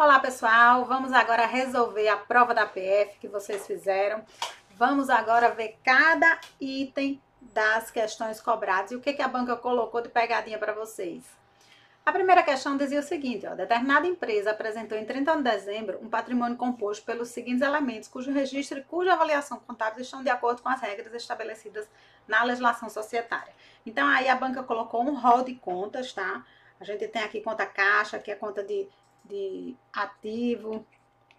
Olá pessoal, vamos agora resolver a prova da PF que vocês fizeram. Vamos agora ver cada item das questões cobradas e o que a banca colocou de pegadinha para vocês. A primeira questão dizia o seguinte, determinada empresa apresentou em 30 de dezembro um patrimônio composto pelos seguintes elementos, cujo registro e cuja avaliação contábil estão de acordo com as regras estabelecidas na legislação societária. Então aí a banca colocou um rol de contas, tá? A gente tem aqui conta caixa, que é conta de ativo,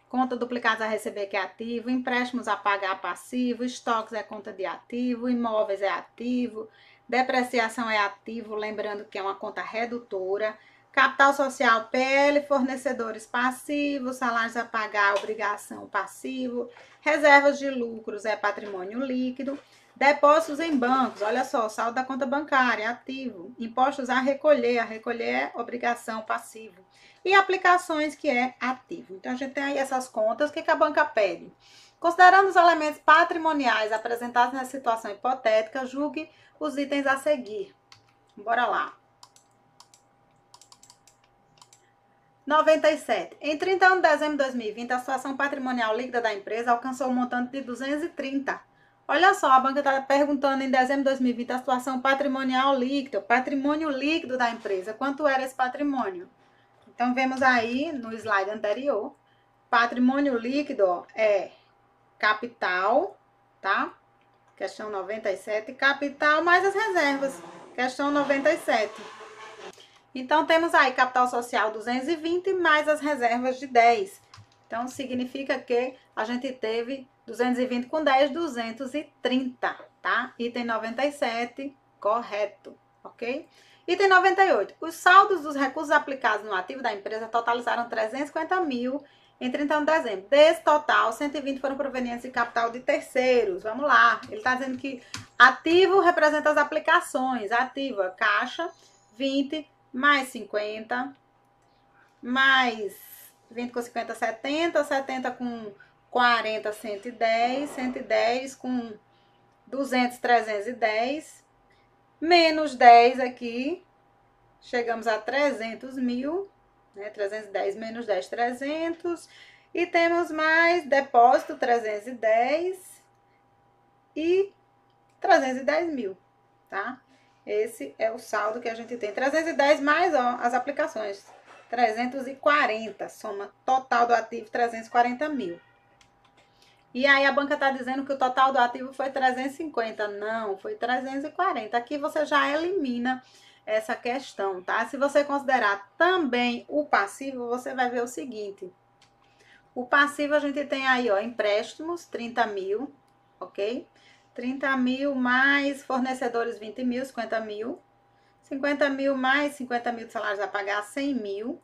conta duplicados a receber, que é ativo, empréstimos a pagar passivo, estoques é conta de ativo, imóveis é ativo, depreciação é ativo, lembrando que é uma conta redutora, capital social, PL, fornecedores passivos, salários a pagar, obrigação passivo, reservas de lucros é patrimônio líquido, depósitos em bancos, olha só, saldo da conta bancária, ativo, impostos a recolher é obrigação passivo, e aplicações, que é ativo. Então, a gente tem aí essas contas, o que a banca pede? Considerando os elementos patrimoniais apresentados nessa situação hipotética, julgue os itens a seguir. Bora lá. 97. Em 31 de dezembro de 2020, a situação patrimonial líquida da empresa alcançou um montante de 230. Olha só, a banca está perguntando em dezembro de 2020 a situação patrimonial líquida, o patrimônio líquido da empresa. Quanto era esse patrimônio? Então, vemos aí no slide anterior, patrimônio líquido é capital, tá? Questão 97, capital mais as reservas, questão 97. Então, temos aí capital social 220 mais as reservas de 10. Então, significa que a gente teve 220 com 10, 230, tá? Item 97, correto, ok? Item 98. Os saldos dos recursos aplicados no ativo da empresa totalizaram 350 mil em 31 de dezembro. Desse total, 120 foram provenientes de capital de terceiros. Vamos lá. Ele está dizendo que ativo representa as aplicações. Ativo é caixa, 20 mais 50, mais 20 com 50, 70, 70 com 40, 110, 110 com 200, 310, menos 10 aqui, chegamos a 300 mil, né? 310 menos 10, 300, e temos mais depósito, 310 e 310 mil, tá? Esse é o saldo que a gente tem, 310 mais, as aplicações, 340, soma total do ativo, 340 mil. E aí a banca está dizendo que o total do ativo foi 350. Não, foi 340. Aqui você já elimina essa questão, tá? Se você considerar também o passivo, você vai ver o seguinte. O passivo a gente tem aí, empréstimos, 30 mil, ok? 30 mil mais fornecedores, 20 mil, 50 mil. 50 mil mais 50 mil de salários a pagar, 100 mil.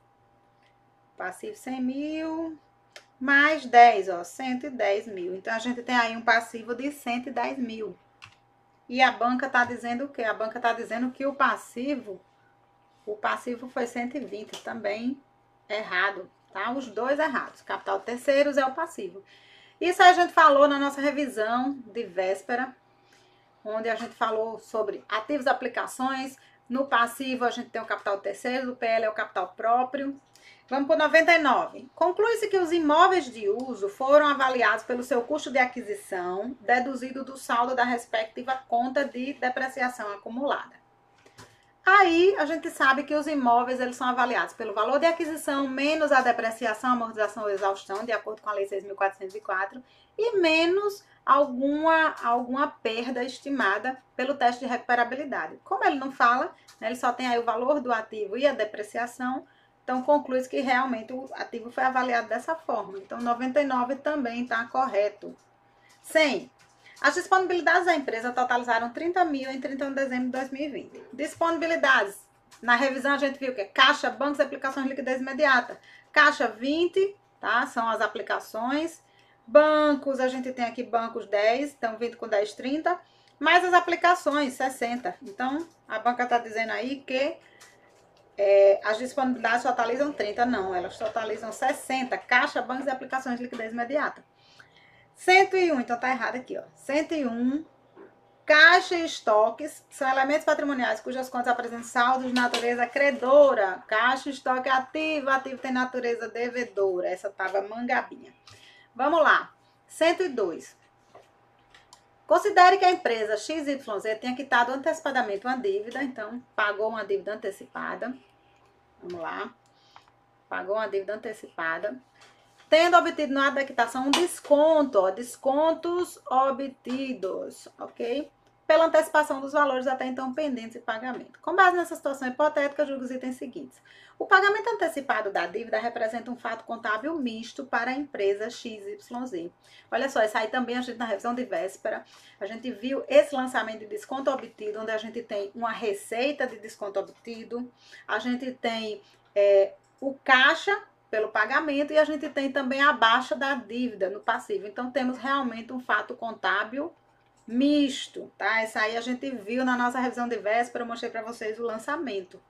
Passivo, 100 mil... mais 10, 110 mil. Então, a gente tem aí um passivo de 110 mil. E a banca está dizendo o quê? A banca está dizendo que o passivo foi 120, também errado, tá? Os dois errados. Capital terceiros é o passivo. Isso a gente falou na nossa revisão de véspera, onde a gente falou sobre ativos e aplicações. No passivo, a gente tem o capital terceiro, o PL é o capital próprio. Vamos para o 99. Conclui-se que os imóveis de uso foram avaliados pelo seu custo de aquisição, deduzido do saldo da respectiva conta de depreciação acumulada. Aí, a gente sabe que os imóveis eles são avaliados pelo valor de aquisição, menos a depreciação, amortização ou exaustão, de acordo com a Lei 6.404, e menos alguma perda estimada pelo teste de recuperabilidade. Como ele não fala, né, ele só tem aí o valor do ativo e a depreciação. Então, conclui-se que realmente o ativo foi avaliado dessa forma. Então, 99 também está correto. 100. As disponibilidades da empresa totalizaram 30 mil em 31 de dezembro de 2020. Disponibilidades. Na revisão, a gente viu que é caixa, bancos e aplicações de liquidez imediata. Caixa, 20, tá? São as aplicações. Bancos, a gente tem aqui bancos 10, então 20 com 10, 30. Mais as aplicações, 60. Então, a banca está dizendo aí que as disponibilidades totalizam 30, não, elas totalizam 60, caixa, bancos e aplicações de liquidez imediata. 101, então tá errado aqui, 101 Caixa e estoques são elementos patrimoniais cujas contas apresentam saldos de natureza credora. Caixa e estoque ativo, ativo tem natureza devedora. Essa tava mangabinha. Vamos lá. 102. Considere que a empresa XYZ tenha quitado antecipadamente uma dívida. Então, pagou uma dívida antecipada. Vamos lá. Pagou uma dívida antecipada. Tendo obtido no ato da quitação um desconto, ó, descontos obtidos, ok? Pela antecipação dos valores até então pendentes de pagamento. Com base nessa situação hipotética, julgo os itens seguintes. O pagamento antecipado da dívida representa um fato contábil misto para a empresa XYZ. Olha só, isso aí também a gente na revisão de véspera, a gente viu esse lançamento de desconto obtido, onde a gente tem uma receita de desconto obtido, a gente tem o caixa pelo pagamento e a gente tem também a baixa da dívida no passivo. Então, temos realmente um fato contábil misto, tá? Essa aí a gente viu na nossa revisão de véspera, eu mostrei para vocês o lançamento.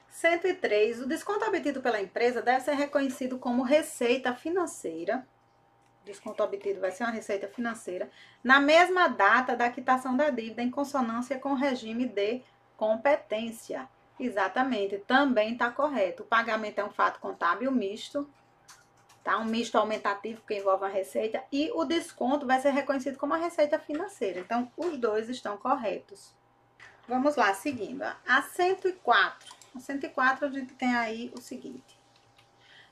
103. O desconto obtido pela empresa deve ser reconhecido como receita financeira. Desconto obtido vai ser uma receita financeira na mesma data da quitação da dívida, em consonância com o regime de competência. Exatamente, também está correto. O pagamento é um fato contábil misto, tá? Um misto aumentativo que envolve a receita e o desconto vai ser reconhecido como a receita financeira. Então, os dois estão corretos. Vamos lá, seguindo. A 104. A 104 a gente tem aí o seguinte.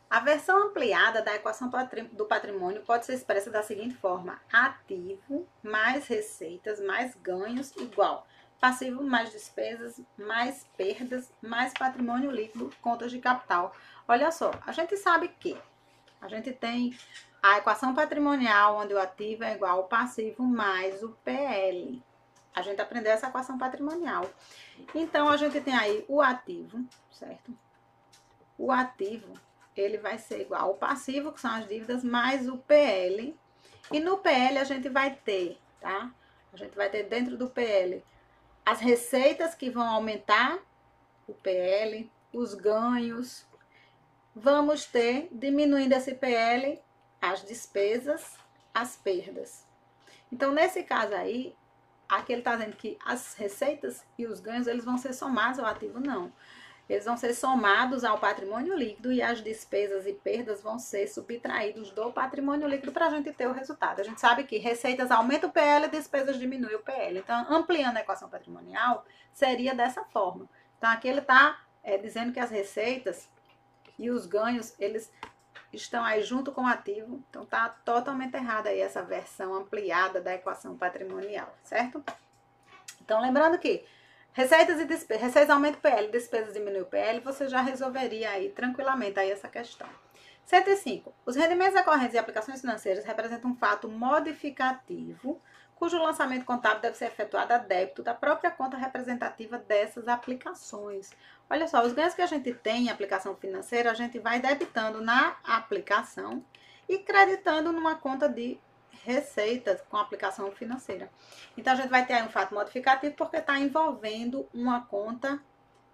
A versão ampliada da equação do patrimônio pode ser expressa da seguinte forma. Ativo mais receitas mais ganhos igual passivo mais despesas, mais perdas, mais patrimônio líquido, contas de capital. Olha só, a gente sabe que a gente tem a equação patrimonial, onde o ativo é igual ao passivo mais o PL. A gente aprendeu essa equação patrimonial. Então, a gente tem aí o ativo, certo? O ativo, ele vai ser igual ao passivo, que são as dívidas, mais o PL. E no PL, a gente vai ter, tá? A gente vai ter dentro do PL as receitas que vão aumentar o PL, os ganhos. Vamos ter, diminuindo esse PL, as despesas, as perdas. Então, nesse caso aí, aqui ele está dizendo que as receitas e os ganhos, eles vão ser somados ao ativo? Não. Eles vão ser somados ao patrimônio líquido e as despesas e perdas vão ser subtraídos do patrimônio líquido para a gente ter o resultado. A gente sabe que receitas aumentam o PL e despesas diminuem o PL. Então, ampliando a equação patrimonial, seria dessa forma. Então, aqui ele está dizendo que as receitas e os ganhos, eles estão aí junto com o ativo. Então, tá totalmente errada aí essa versão ampliada da equação patrimonial, certo? Então, lembrando que receitas e despesas, receitas aumenta o PL, despesas diminui o PL, você já resolveria aí tranquilamente aí essa questão. 105. Os rendimentos decorrentes e aplicações financeiras representam um fato modificativo, cujo lançamento contábil deve ser efetuado a débito da própria conta representativa dessas aplicações. Olha só, os ganhos que a gente tem em aplicação financeira, a gente vai debitando na aplicação e creditando numa conta de receitas com aplicação financeira. Então, a gente vai ter aí um fato modificativo porque está envolvendo uma conta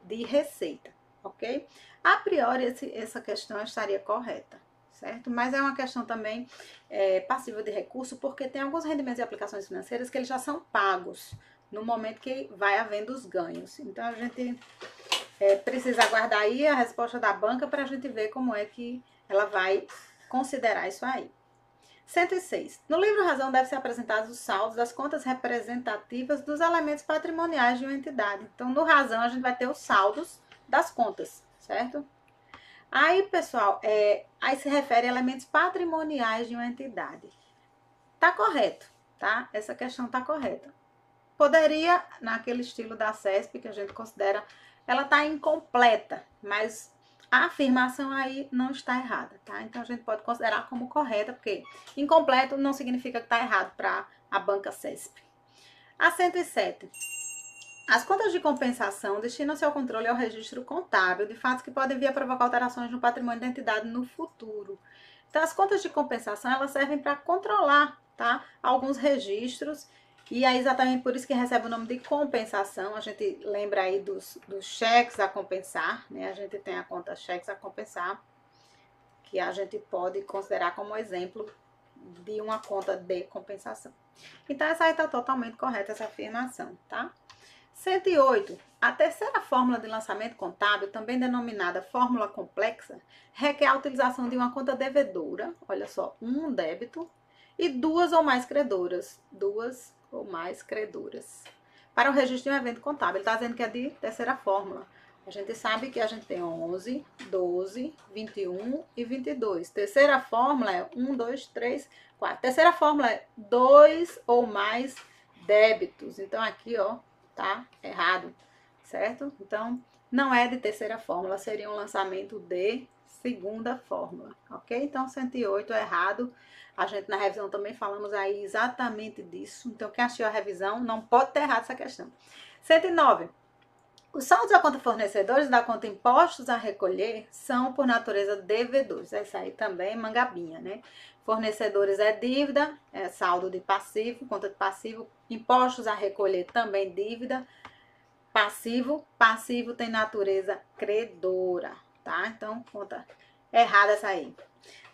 de receita, ok? A priori, essa questão estaria correta, certo? Mas é uma questão também passível de recurso porque tem alguns rendimentos e aplicações financeiras que eles já são pagos no momento que vai havendo os ganhos. Então, a gente precisa aguardar aí a resposta da banca para a gente ver como é que ela vai considerar isso aí. 106. No livro Razão deve ser apresentados os saldos das contas representativas dos elementos patrimoniais de uma entidade. Então, no Razão, a gente vai ter os saldos das contas, certo? Aí, pessoal, aí se refere a elementos patrimoniais de uma entidade. Tá correto, tá? Essa questão tá correta. Poderia, naquele estilo da CESP, que a gente considera, ela tá incompleta, mas a afirmação aí não está errada, tá? Então, a gente pode considerar como correta, porque incompleto não significa que está errado para a banca CESP. A 107. As contas de compensação destinam-se ao controle e ao registro contábil de fatos que podem vir a provocar alterações no patrimônio da entidade no futuro. Então, as contas de compensação, elas servem para controlar, tá? Alguns registros. E é exatamente por isso que recebe o nome de compensação. A gente lembra aí dos cheques a compensar, né? A gente tem a conta cheques a compensar, que a gente pode considerar como exemplo de uma conta de compensação. Então, essa aí está totalmente correta, essa afirmação, tá? 108. A terceira fórmula de lançamento contábil, também denominada fórmula complexa, requer a utilização de uma conta devedora, olha só, um débito, e duas ou mais credoras, para o registro de um evento contábil. Ele está dizendo que é de terceira fórmula. A gente sabe que a gente tem 11, 12, 21 e 22. Terceira fórmula é 1, 2, 3, 4. Terceira fórmula é 2 ou mais débitos. Então, aqui, ó, tá errado, certo? Então, não é de terceira fórmula, seria um lançamento de segunda fórmula, ok? Então, 108 é errado. A gente na revisão também falamos aí exatamente disso. Então, quem assistiu a revisão não pode ter errado essa questão. 109. Os saldos da conta fornecedores e da conta impostos a recolher são, por natureza, devedores. Essa aí também é mangabinha, né? Fornecedores é dívida, é saldo de passivo, conta de passivo. Impostos a recolher também dívida. Passivo tem natureza credora, tá? Então, conta errada essa aí.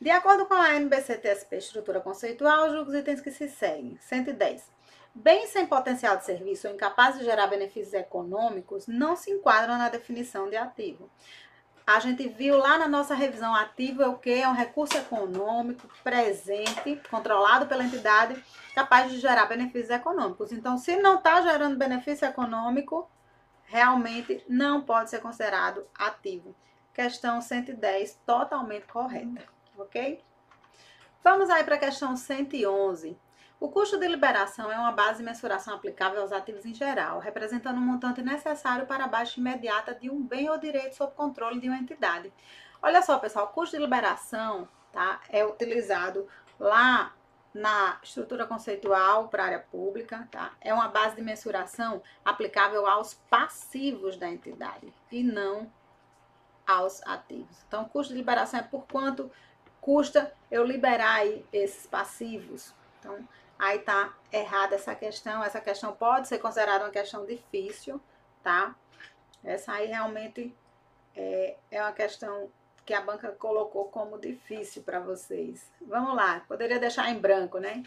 De acordo com a NBC-TSP, estrutura conceitual, julga os itens que se seguem. 110. Bens sem potencial de serviço ou incapazes de gerar benefícios econômicos não se enquadram na definição de ativo. A gente viu lá na nossa revisão, ativo é o quê? É um recurso econômico presente, controlado pela entidade, capaz de gerar benefícios econômicos. Então, se não está gerando benefício econômico, realmente não pode ser considerado ativo. Questão 110, totalmente correta, ok? Vamos aí para a questão 111. O custo de liberação é uma base de mensuração aplicável aos ativos em geral, representando um montante necessário para a baixa imediata de um bem ou direito sob controle de uma entidade. Olha só, pessoal, o custo de liberação, tá, é utilizado lá na estrutura conceitual para a área pública, tá? É uma base de mensuração aplicável aos passivos da entidade e não aos ativos. Então, o custo de liberação é por quanto custa eu liberar aí esses passivos. Então, aí tá errada essa questão. Essa questão pode ser considerada uma questão difícil, tá? Essa aí realmente é uma questão que a banca colocou como difícil para vocês. Vamos lá, poderia deixar em branco, né?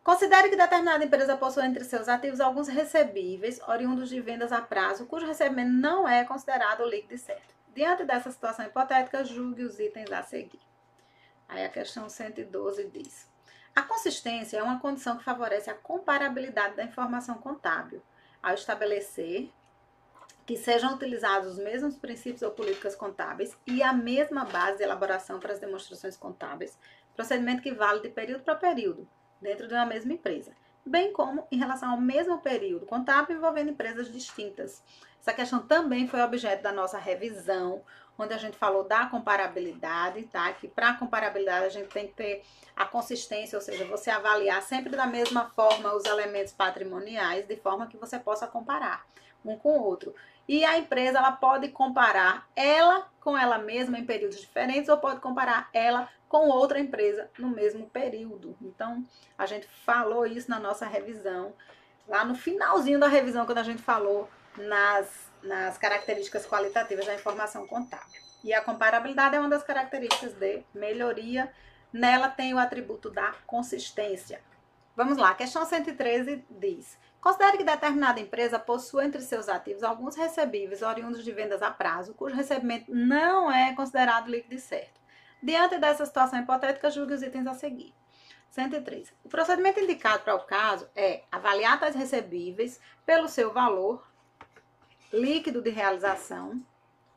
Considere que determinada empresa possui entre seus ativos alguns recebíveis oriundos de vendas a prazo, cujo recebimento não é considerado líquido e certo. Diante dessa situação hipotética, julgue os itens a seguir. Aí a questão 112 diz: a consistência é uma condição que favorece a comparabilidade da informação contábil, ao estabelecer que sejam utilizados os mesmos princípios ou políticas contábeis e a mesma base de elaboração para as demonstrações contábeis, procedimento que vale de período para período, dentro de uma mesma empresa, bem como em relação ao mesmo período contábil envolvendo empresas distintas. Essa questão também foi objeto da nossa revisão, onde a gente falou da comparabilidade, tá? Que para comparabilidade a gente tem que ter a consistência, ou seja, você avaliar sempre da mesma forma os elementos patrimoniais, de forma que você possa comparar um com o outro. E a empresa, ela pode comparar ela com ela mesma em períodos diferentes ou pode comparar ela com outra empresa no mesmo período. Então, a gente falou isso na nossa revisão, lá no finalzinho da revisão, quando a gente falou nas características qualitativas da informação contábil. E a comparabilidade é uma das características de melhoria. Nela tem o atributo da consistência. Vamos lá, questão 113 diz: considere que determinada empresa possui entre seus ativos alguns recebíveis oriundos de vendas a prazo, cujo recebimento não é considerado líquido e certo. Diante dessa situação hipotética, julgue os itens a seguir. 103. O procedimento indicado para o caso é avaliar tais recebíveis pelo seu valor líquido de realização,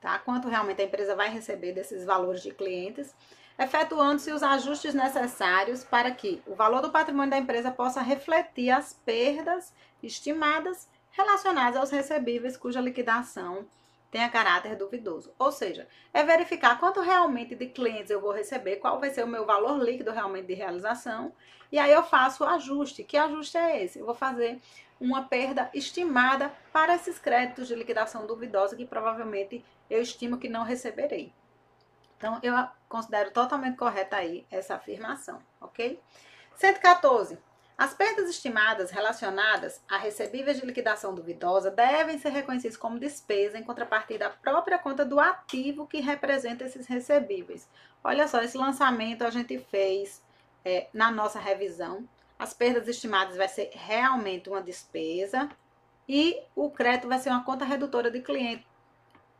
tá? Quanto realmente a empresa vai receber desses valores de clientes, efetuando-se os ajustes necessários para que o valor do patrimônio da empresa possa refletir as perdas estimadas relacionadas aos recebíveis cuja liquidação tenha caráter duvidoso. Ou seja, é verificar quanto realmente de clientes eu vou receber, qual vai ser o meu valor líquido realmente de realização, e aí eu faço o ajuste. Que ajuste é esse? Eu vou fazer uma perda estimada para esses créditos de liquidação duvidosa que provavelmente eu estimo que não receberei. Então, eu considero totalmente correta aí essa afirmação, ok? 114. As perdas estimadas relacionadas a recebíveis de liquidação duvidosa devem ser reconhecidas como despesa em contrapartida à própria conta do ativo que representa esses recebíveis. Olha só, esse lançamento a gente fez na nossa revisão. As perdas estimadas vai ser realmente uma despesa e o crédito vai ser uma conta redutora de cliente.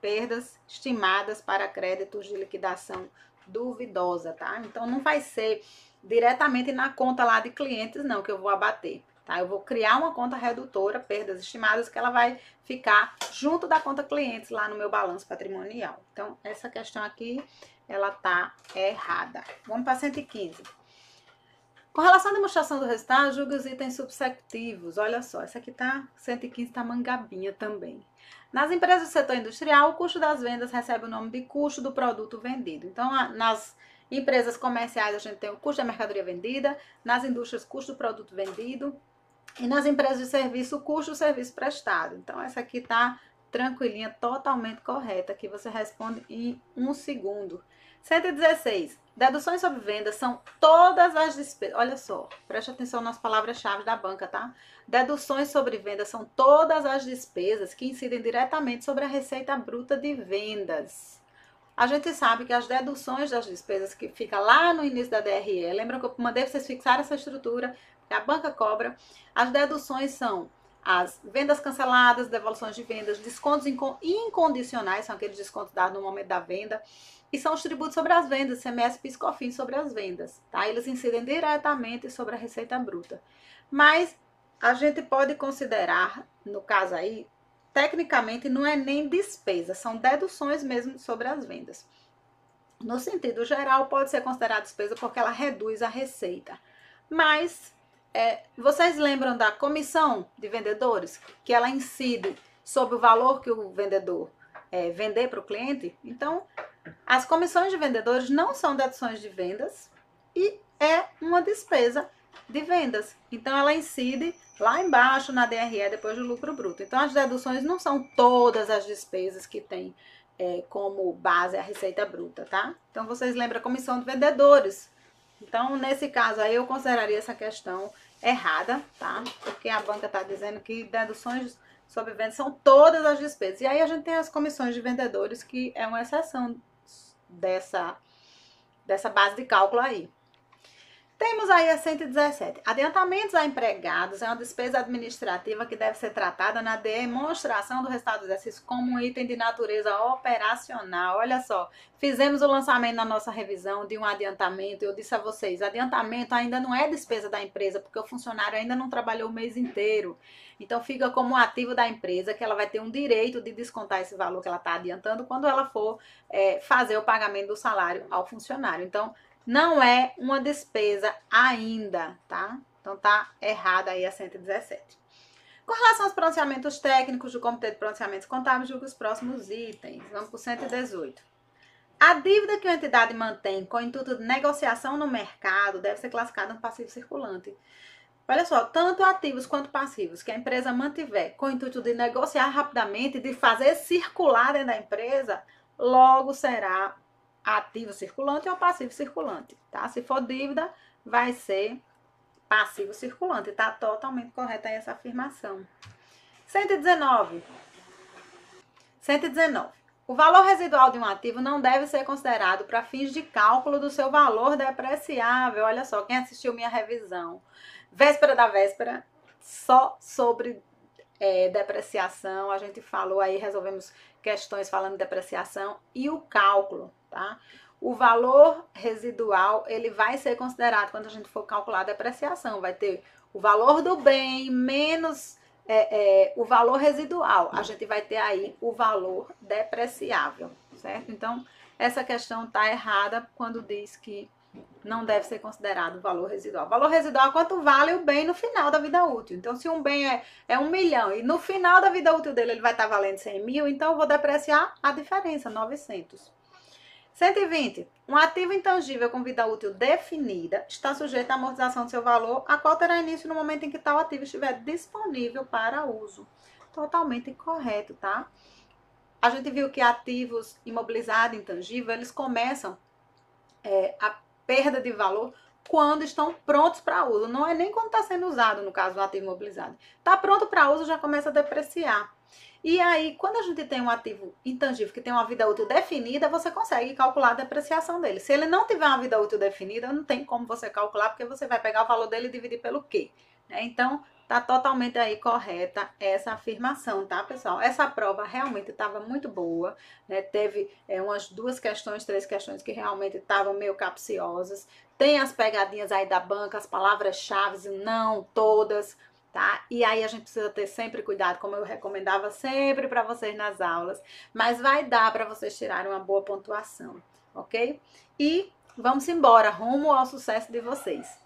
Perdas estimadas para créditos de liquidação duvidosa, tá? Então, não vai ser diretamente na conta lá de clientes, não, que eu vou abater, tá? Eu vou criar uma conta redutora, perdas estimadas, que ela vai ficar junto da conta clientes lá no meu balanço patrimonial. Então, essa questão aqui, ela tá errada. Vamos para 115. Com relação à demonstração do resultado, julgue os itens subsetivos. Olha só, essa aqui tá 115, tá mangabinha também. Nas empresas do setor industrial, o custo das vendas recebe o nome de custo do produto vendido. Então, nas empresas comerciais, a gente tem o custo da mercadoria vendida, nas indústrias, custo do produto vendido, e nas empresas de serviço, o custo do serviço prestado. Então, essa aqui tá tranquilinha, totalmente correta, que você responde em 1 segundo. 116. Deduções sobre vendas são todas as despesas. Olha só, preste atenção nas palavras-chave da banca, tá? Deduções sobre vendas são todas as despesas que incidem diretamente sobre a receita bruta de vendas. A gente sabe que as deduções das despesas que fica lá no início da DRE, lembram que eu mandei vocês fixar essa estrutura que a banca cobra? As deduções são as vendas canceladas, devoluções de vendas, descontos incondicionais, são aqueles descontos dados no momento da venda, e são os tributos sobre as vendas, CMS, PIS, COFINS sobre as vendas, tá? Eles incidem diretamente sobre a receita bruta. Mas a gente pode considerar, no caso aí, tecnicamente não é nem despesa, são deduções mesmo sobre as vendas. No sentido geral, pode ser considerada despesa porque ela reduz a receita. Mas vocês lembram da comissão de vendedores? Que ela incide sobre o valor que o vendedor vender para o cliente? Então, as comissões de vendedores não são deduções de vendas e é uma despesa de vendas. Então, ela incide lá embaixo na DRE, depois do lucro bruto. Então, as deduções não são todas as despesas que tem como base a receita bruta, tá? Então, vocês lembram a comissão de vendedores. Então, nesse caso aí, eu consideraria essa questão errada, tá? Porque a banca está dizendo que deduções sobre vendas são todas as despesas. E aí, a gente tem as comissões de vendedores, que é uma exceção dessa base de cálculo aí. Temos aí a 117. Adiantamentos a empregados é uma despesa administrativa que deve ser tratada na demonstração do resultado do exercício como um item de natureza operacional. Olha só, fizemos o lançamento na nossa revisão de um adiantamento. Eu disse a vocês, adiantamento ainda não é despesa da empresa, porque o funcionário ainda não trabalhou o mês inteiro. Então, fica como um ativo da empresa, que ela vai ter um direito de descontar esse valor que ela está adiantando quando ela for fazer o pagamento do salário ao funcionário. Então, não é uma despesa ainda, tá? Então, tá errada aí a 117. Com relação aos pronunciamentos técnicos do Comitê de Pronunciamentos Contábeis, julgue os próximos itens. Vamos para o 118. A dívida que uma entidade mantém com o intuito de negociação no mercado deve ser classificada no passivo circulante. Olha só, tanto ativos quanto passivos que a empresa mantiver com o intuito de negociar rapidamente, de fazer circular dentro da empresa, logo será ativo circulante ou passivo circulante, tá? Se for dívida, vai ser passivo circulante, tá? Totalmente correta aí essa afirmação. 119. 119. O valor residual de um ativo não deve ser considerado para fins de cálculo do seu valor depreciável. Olha só, quem assistiu minha revisão, véspera da véspera, só sobre depreciação, a gente falou aí, resolvemos questões falando de depreciação e o cálculo, tá? O valor residual, ele vai ser considerado quando a gente for calcular a depreciação, vai ter o valor do bem menos o valor residual, a gente vai ter aí o valor depreciável, certo? Então, essa questão tá errada quando diz que não deve ser considerado o valor residual. O valor residual é quanto vale o bem no final da vida útil. Então, se um bem é 1 milhão e no final da vida útil dele ele vai estar valendo 100 mil, então eu vou depreciar a diferença, 900. 120. Um ativo intangível com vida útil definida está sujeito à amortização do seu valor, a qual terá início no momento em que tal ativo estiver disponível para uso. Totalmente correto, tá? A gente viu que ativos imobilizados, intangíveis, eles começam a perda de valor quando estão prontos para uso. Não é nem quando está sendo usado, no caso do ativo imobilizado. Está pronto para uso, já começa a depreciar. E aí, quando a gente tem um ativo intangível que tem uma vida útil definida, você consegue calcular a depreciação dele. Se ele não tiver uma vida útil definida, não tem como você calcular, porque você vai pegar o valor dele e dividir pelo quê? Então, tá totalmente aí correta essa afirmação, tá, pessoal? Essa prova realmente estava muito boa, né? Teve umas 2 questões, 3 questões que realmente estavam meio capciosas. Tem as pegadinhas aí da banca, as palavras-chave, não todas, tá? E aí a gente precisa ter sempre cuidado, como eu recomendava sempre para vocês nas aulas, mas vai dar para vocês tirarem uma boa pontuação, ok? E vamos embora, rumo ao sucesso de vocês.